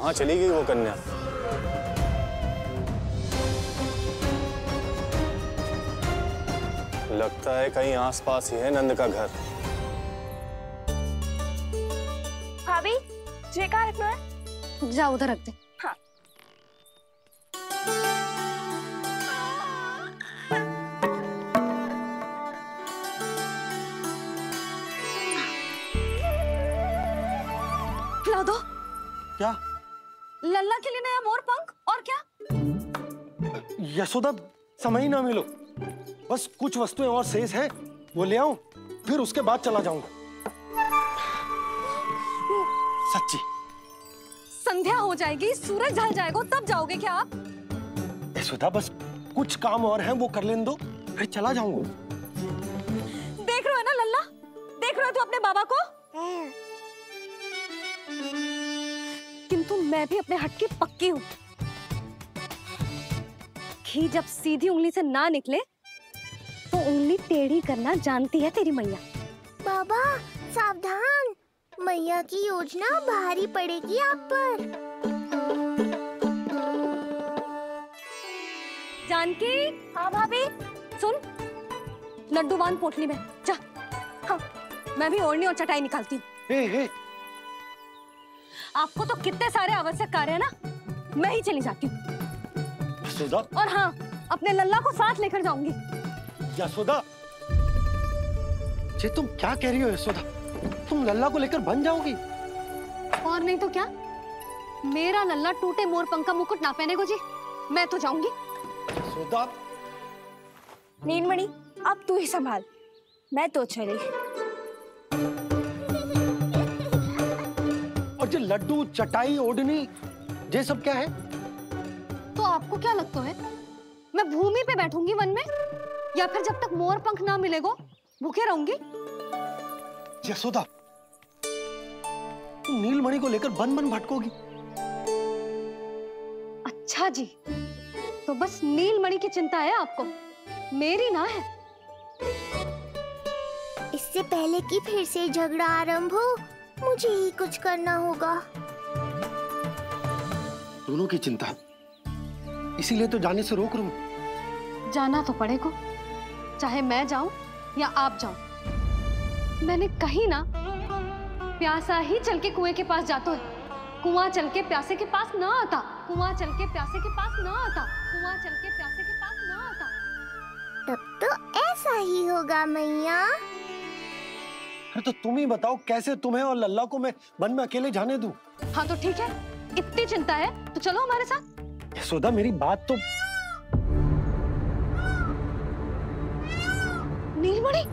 कहाँ चली गई वो कन्या? लगता है कहीं आसपास ही है नंद का घर। भाभी, ये कहाँ रखना है? जाओ उधर रख दे। हाँ। ला दो। क्या? लल्ला के लिए नया मोर पंख और क्या? यशोदा, समय ही ना मिलो, बस कुछ वस्तुएं और शेष है, वो ले आऊं, फिर उसके बाद चला जाऊंगा। सच्ची। संध्या हो जाएगी, सूरज ढल जाएगा, तब जाओगे क्या आप? यशोदा, बस कुछ काम और हैं, वो कर लेने दो, फिर चला जाऊंगा। देख रहे हो ना लल्ला, देख रहे हो तू अपने बाबा को? किंतु मैं भी अपने हट की पक्की हूँ। घी जब सीधी उंगली से ना निकले तो उंगली टेढ़ी करना जानती है तेरी मैया। बाबा सावधान, मैया की योजना भारी पड़ेगी आप पर। जानकी। हाँ भाभी। सुन, लड्डू बांध पोटली में, जा। हाँ, मैं भी ओढ़नी और चटाई निकालती हूँ। आपको तो कितने सारे आवश्यक कार्य है ना, मैं ही चली जाती हूँ। यशोदा। और हाँ, अपने लल्ला को साथ लेकर जाऊंगी। यशोदा, ये तुम क्या कह रही हो यशोदा? तुम लल्ला को लेकर बन जाओगी? और नहीं तो क्या, मेरा लल्ला टूटे मोर पंख का मुकुट ना पहने को जी, मैं तो जाऊंगी। यशोदा। नीलमणि, अब तू ही संभाल, मैं तो चली। और ये लड्डू, चटाई, ओढ़नी, ये सब क्या है? तो आपको क्या लगता है, मैं भूमि पे बैठूंगी वन में, या फिर जब तक मोर पंख ना मिलेगो भूखे रहूंगी? यशोदा, तुम नीलमणि को लेकर बन बन भटकोगी। अच्छा जी, तो बस नीलमणि की चिंता है आपको, मेरी ना है। इससे पहले कि फिर से झगड़ा आरंभ हो, मुझे ही कुछ करना होगा। दोनों की चिंता है, इसीलिए तो जाने से रोक रहा हूं। जाना तो पड़ेगा, चाहे मैं जाऊं या आप जाओ। मैंने कहीं ना प्यासा ही चल के कुएं के पास जाता है, कुआं चल के प्यासे के पास ना आता, कुआं चल के प्यासे के पास ना आता, कुआं चल के प्यासे के पास ना आता। तब तो ऐसा ही होगा मैया। अरे तो तुम ही बताओ, कैसे तुम्हें और लल्ला को मैं वन में अकेले जाने दूं? हाँ तो ठीक है, इतनी चिंता है तो चलो हमारे साथ। यशोदा, मेरी बात तो। नीलमणि,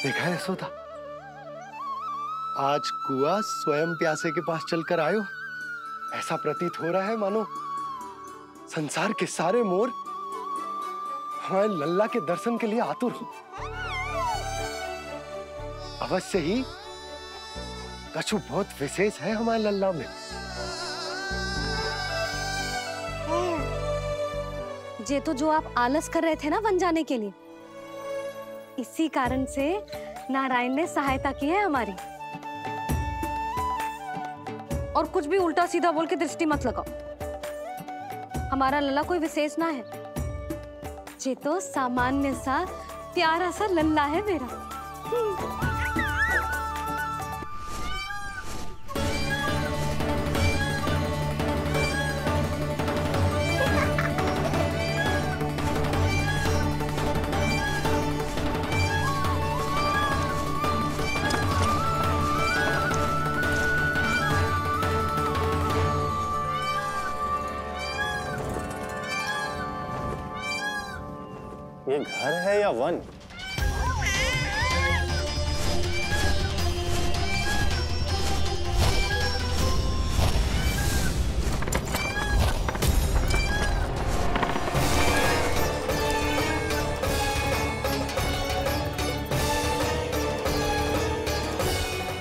देखा है यशोदा, आज कुआं स्वयं प्यासे के पास चलकर आयो। ऐसा प्रतीत हो रहा है मानो संसार के सारे मोर हमारे लल्ला के दर्शन के लिए आतुर हो। अवश्य ही कछु बहुत विशेष है हमारे लल्ला में। ये तो जो आप आलस कर रहे थे ना वन जाने के लिए, इसी कारण से नारायण ने सहायता की है हमारी। और कुछ भी उल्टा सीधा बोल के दृष्टि मत लगाओ। हमारा लल्ला कोई विशेष ना है, ये तो सामान्य सा प्यारा सा लल्ला है मेरा। ये घर है या वन?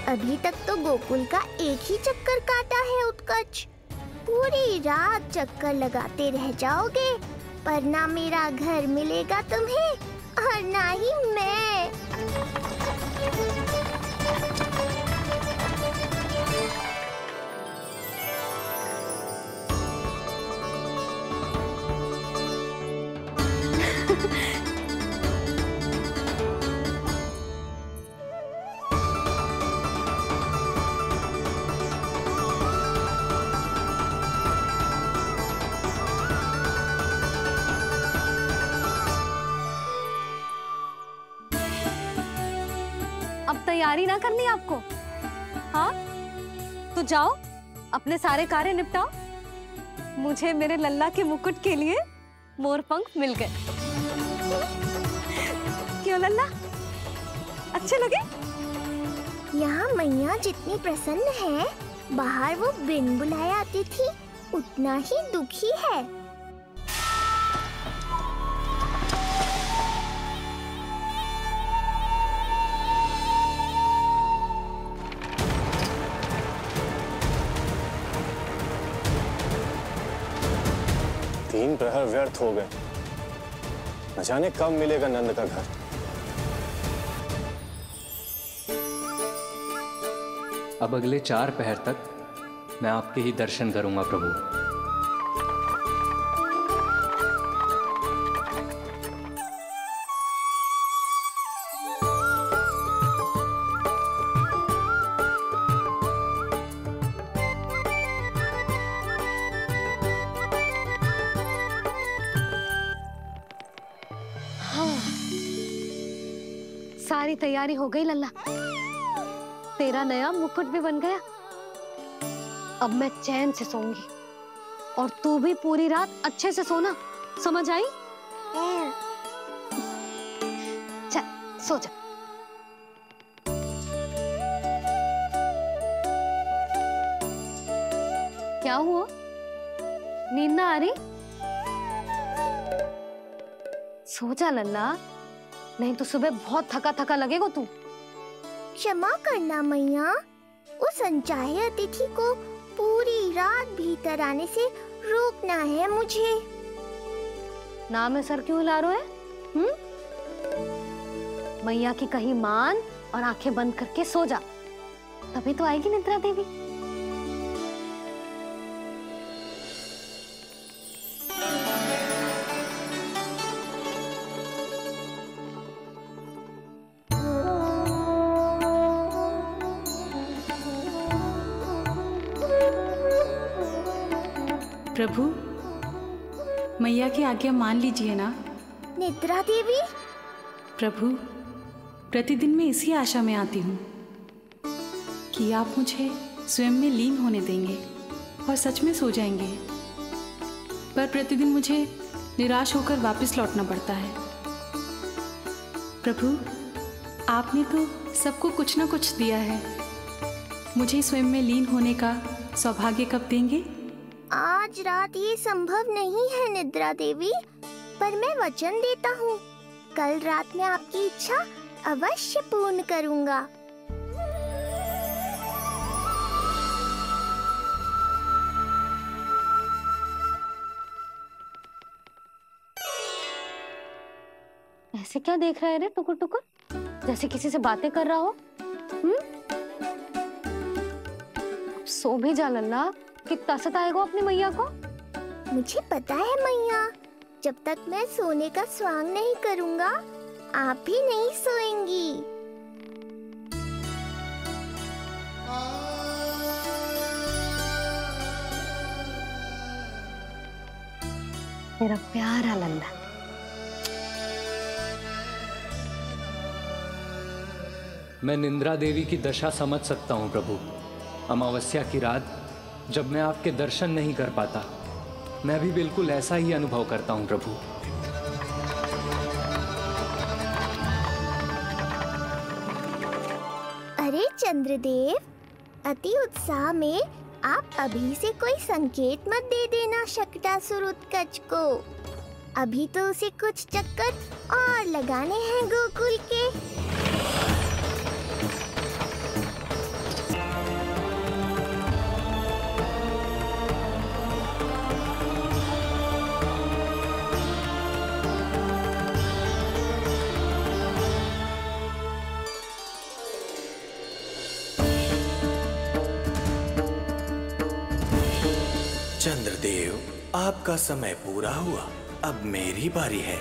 अभी तक तो गोकुल का एक ही चक्कर काटा है उत्कर्ष। पूरी रात चक्कर लगाते रह जाओगे, पर ना मेरा घर मिलेगा तुम्हें और ना ही मैं। अब तैयारी ना करनी आपको? हाँ, तो जाओ अपने सारे कार्य निपटाओ। मुझे मेरे लल्ला के मुकुट के लिए मोर पंख मिल गए। क्यों लल्ला, अच्छे लगे? यहाँ मैया जितनी प्रसन्न है, बाहर वो बिन बुलाए आती थी उतना ही दुखी है। तीन प्रहर व्यर्थ हो गए, न जाने कब मिलेगा नंद का घर। अब अगले 4 पहर तक मैं आपके ही दर्शन करूंगा प्रभु। सारी तैयारी हो गई लल्ला, तेरा नया मुकुट भी बन गया। अब मैं चैन से सोऊंगी और तू भी पूरी रात अच्छे से सोना, समझ आई? चल सो जा। क्या हुआ, नींद ना आ रही? सो जा लल्ला, नहीं तो सुबह बहुत थका थका लगेगा तू। क्षमा करना मैया, उस अनचाहे अतिथि को पूरी रात भीतर आने से रोकना है मुझे। नाम में सर क्यों हिला रहे है? मैया की कही मान और आंखें बंद करके सो जा, तभी तो आएगी निद्रा देवी। प्रभु, मैया की आज्ञा मान लीजिए ना। निद्रा देवी? प्रभु, प्रतिदिन मैं इसी आशा में आती हूँ कि आप मुझे स्वयं में लीन होने देंगे और सच में सो जाएंगे, पर प्रतिदिन मुझे निराश होकर वापस लौटना पड़ता है। प्रभु, आपने तो सबको कुछ ना कुछ दिया है, मुझे स्वयं में लीन होने का सौभाग्य कब देंगे? आज रात ये संभव नहीं है निद्रा देवी, पर मैं वचन देता हूँ कल रात में आपकी इच्छा अवश्य पूर्ण करूँगा। ऐसे क्या देख रहा है रे टुकुर टुकुर, जैसे किसी से बातें कर रहा हो? सो भी जा लल्ला, कितना सताएगा अपनी मैया को। मुझे पता है मैया, जब तक मैं सोने का स्वांग नहीं करूंगा आप भी नहीं सोएंगी। मेरा प्यारा लल्ला। मैं निंद्रा देवी की दशा समझ सकता हूँ प्रभु। अमावस्या की रात जब मैं आपके दर्शन नहीं कर पाता, मैं भी बिल्कुल ऐसा ही अनुभव करता हूँ प्रभु। अरे चंद्रदेव, अति उत्साह में आप अभी से कोई संकेत मत दे देना शकटासुर उत्कच को। अभी तो उसे कुछ चक्कर और लगाने हैं गोकुल के। चंद्रदेव, आपका समय पूरा हुआ, अब मेरी बारी है।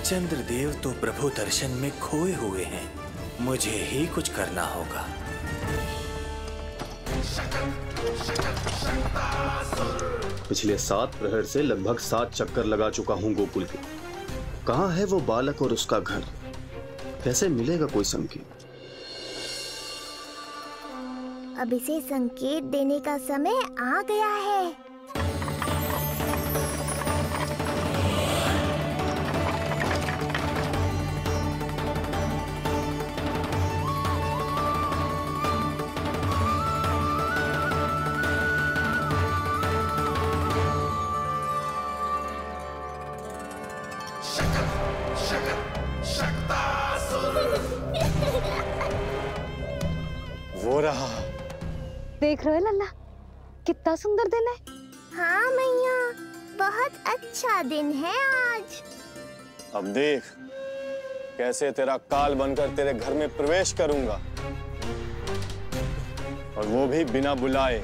चंद्रदेव तो प्रभु दर्शन में खोए हुए हैं, मुझे ही कुछ करना होगा। पिछले 7 प्रहर से लगभग 7 चक्कर लगा चुका हूँ गोकुल के। कहाँ है वो बालक और उसका घर? कैसे मिलेगा कोई संकेत? अब इसे संकेत देने का समय आ गया है। वो रहा। देख रहे हो लल्ला, कितना सुंदर दिन है। हाँ मैया, बहुत अच्छा दिन है आज। अब देख कैसे तेरा काल बनकर तेरे घर में प्रवेश करूंगा, और वो भी बिना बुलाए।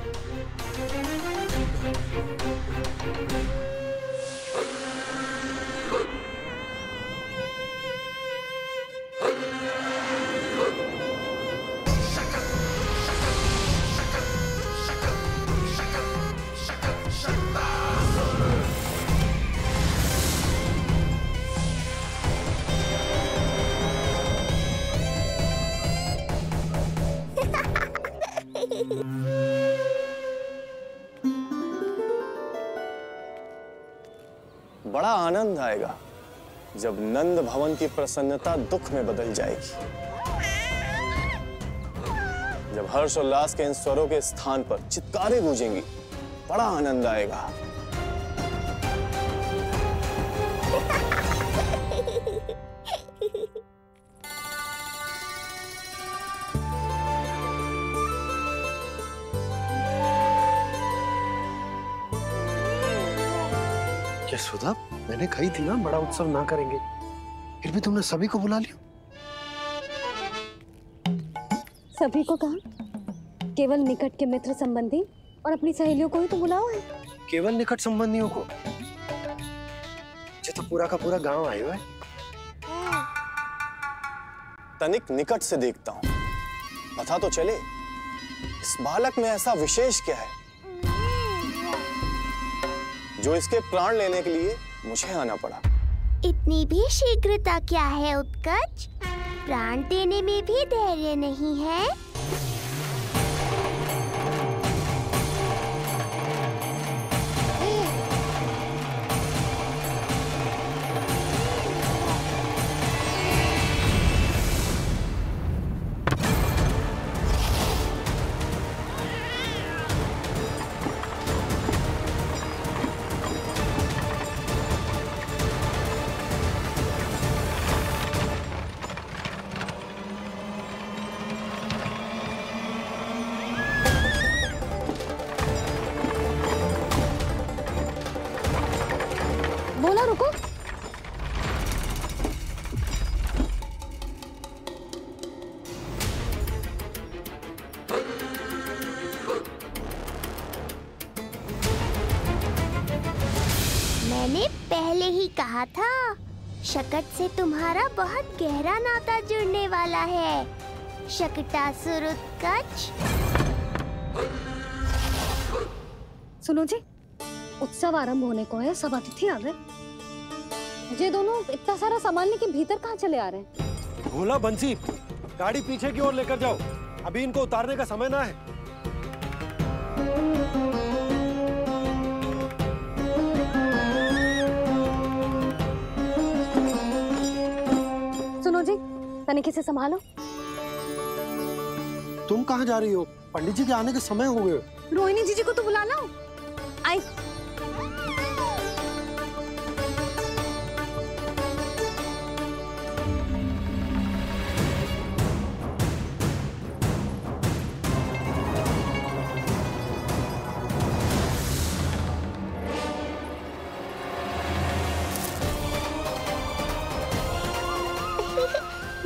बड़ा आनंद आएगा जब नंद भवन की प्रसन्नता दुख में बदल जाएगी, जब हर्षोल्लास के इन स्वरों के स्थान पर चित्कारें गूंजेंगी। बड़ा आनंद आएगा। यशोदा, मैंने कही थी ना बड़ा उत्सव ना करेंगे, फिर भी तुमने सभी को बुला लिया। सभी को कहा? केवल निकट के मित्र संबंधी और अपनी सहेलियों को ही तो बुलाओ है। केवल निकट संबंधियों को? ये तो पूरा का पूरा गांव आयो है। तनिक निकट से देखता हूं, पता तो चले इस बालक में ऐसा विशेष क्या है जो इसके प्राण लेने के लिए मुझे आना पड़ा। इतनी भी शीघ्रता क्या है उत्कच? प्राण देने में भी धैर्य नहीं है। मैंने पहले ही कहा था, शकट से तुम्हारा बहुत गहरा नाता जुड़ने वाला है। शकटासुर उत्कच। सुनो जी, उत्सव आरंभ होने को है, सब अतिथि आ गए। ये दोनों इतना सारा सामान लेके भीतर कहाँ चले आ रहे हैं? भोला बंसी, गाड़ी पीछे की ओर लेकर जाओ, अभी इनको उतारने का समय ना है। सुनो जी, तनिक से संभालो। तुम कहाँ जा रही हो? पंडित जी के आने के समय हो गए। रोहिणी जीजी को तो बुला लो। आई।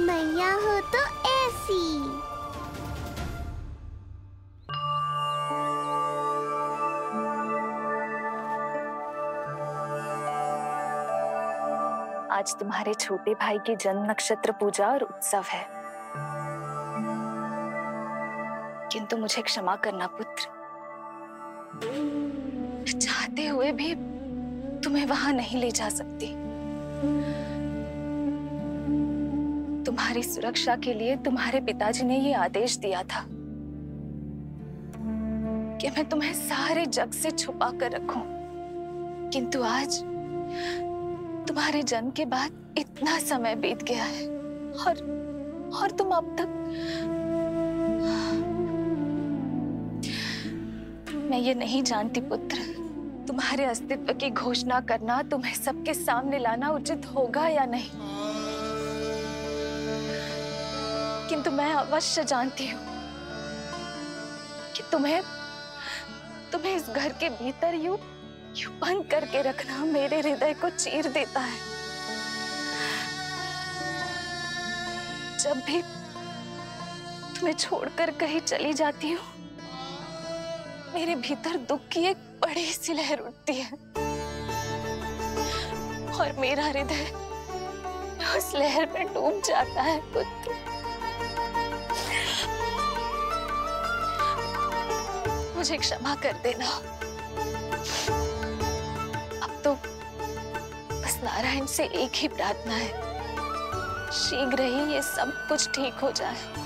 मैया हो तो ऐसी। आज तुम्हारे छोटे भाई की जन्म नक्षत्र पूजा और उत्सव है, किंतु मुझे क्षमा करना पुत्र, चाहते हुए भी तुम्हें वहां नहीं ले जा सकती। तुम्हारी सुरक्षा के लिए तुम्हारे पिताजी ने ये आदेश दिया था कि मैं तुम्हें सारे जग से छुपा कर रखूं, किंतु आज तुम्हारे जन्म के बाद इतना समय बीत गया है और तुम अब तक। मैं ये नहीं जानती पुत्र, तुम्हारे अस्तित्व की घोषणा करना, तुम्हें सबके सामने लाना उचित होगा या नहीं, किंतु मैं अवश्य जानती हूँ कि तुम्हें इस घर के भीतर यूं बंद करके रखना मेरे हृदय को चीर देता है। जब भी तुम्हें छोड़कर कहीं चली जाती हूँ, मेरे भीतर दुख की एक बड़ी सी लहर उठती है और मेरा हृदय उस लहर में डूब जाता है पुत्र। मुझे क्षमा कर देना। अब तो बस नारायण से एक ही प्रार्थना है, शीघ्र ही ये सब कुछ ठीक हो जाए।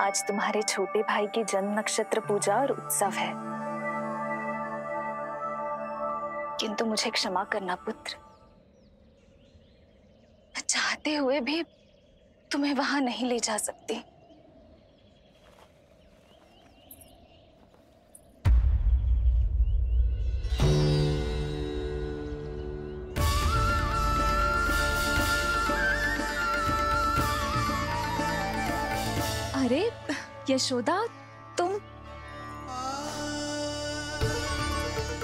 आज तुम्हारे छोटे भाई की जन्म नक्षत्र पूजा और उत्सव है, किंतु मुझे क्षमा करना पुत्र, मैं चाहते हुए भी तुम्हें वहां नहीं ले जा सकती। अरे यशोदा,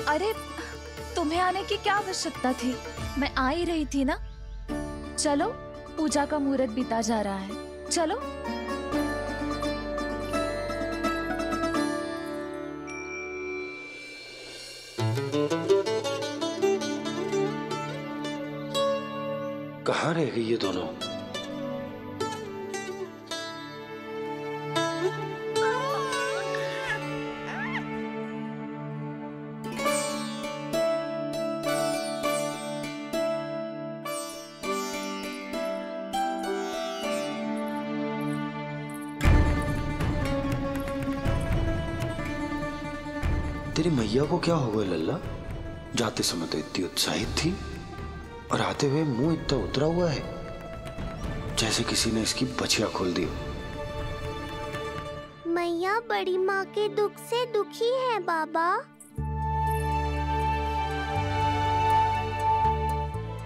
अरे तुम्हें आने की क्या आवश्यकता थी? मैं आ ही रही थी ना। चलो, पूजा का मुहूर्त बीता जा रहा है, चलो। कहाँ रह गई ये दोनों? तेरी मैया को क्या हो गया लल्ला? जाते समय तो इतनी उत्साहित थी और आते हुए मुंह इतना उतरा हुआ है जैसे किसी ने इसकी बछिया खोल दी। मैया बड़ी माँ के दुख से दुखी है बाबा।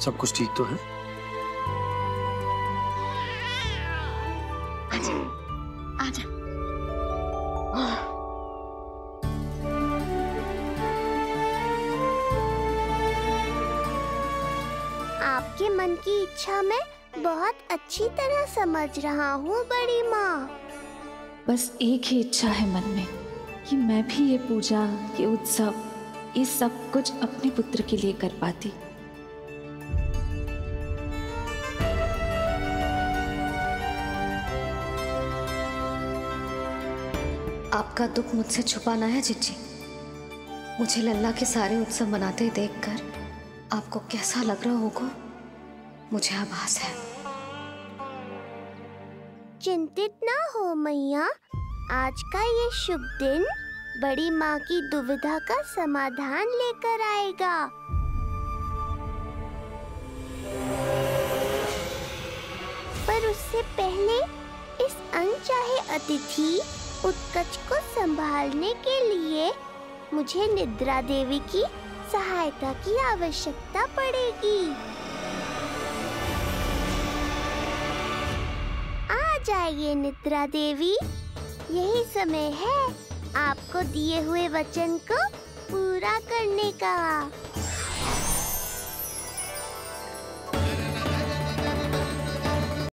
सब कुछ ठीक तो है? आजा। आपके मन की इच्छा मैं बहुत अच्छी तरह समझ रहा हूँ बड़ी माँ। बस एक ही इच्छा है मन में कि मैं भी ये पूजा, ये उत्सव, ये सब कुछ अपने पुत्र के लिए कर पाती। आपका दुख मुझसे छुपाना है जिज्जी। मुझे लल्ला के सारे उत्सव मनाते देखकर आपको कैसा लग रहा होगा, मुझे आभास है। चिंतित ना हो मैया, आज का ये शुभ दिन बड़ी माँ की दुविधा का समाधान लेकर आएगा। पर उससे पहले इस अनचाहे अतिथि उत्कच को संभालने के लिए मुझे निद्रा देवी की सहायता की आवश्यकता पड़ेगी। आ जाइए निद्रा देवी, यही समय है आपको दिए हुए वचन को पूरा करने का।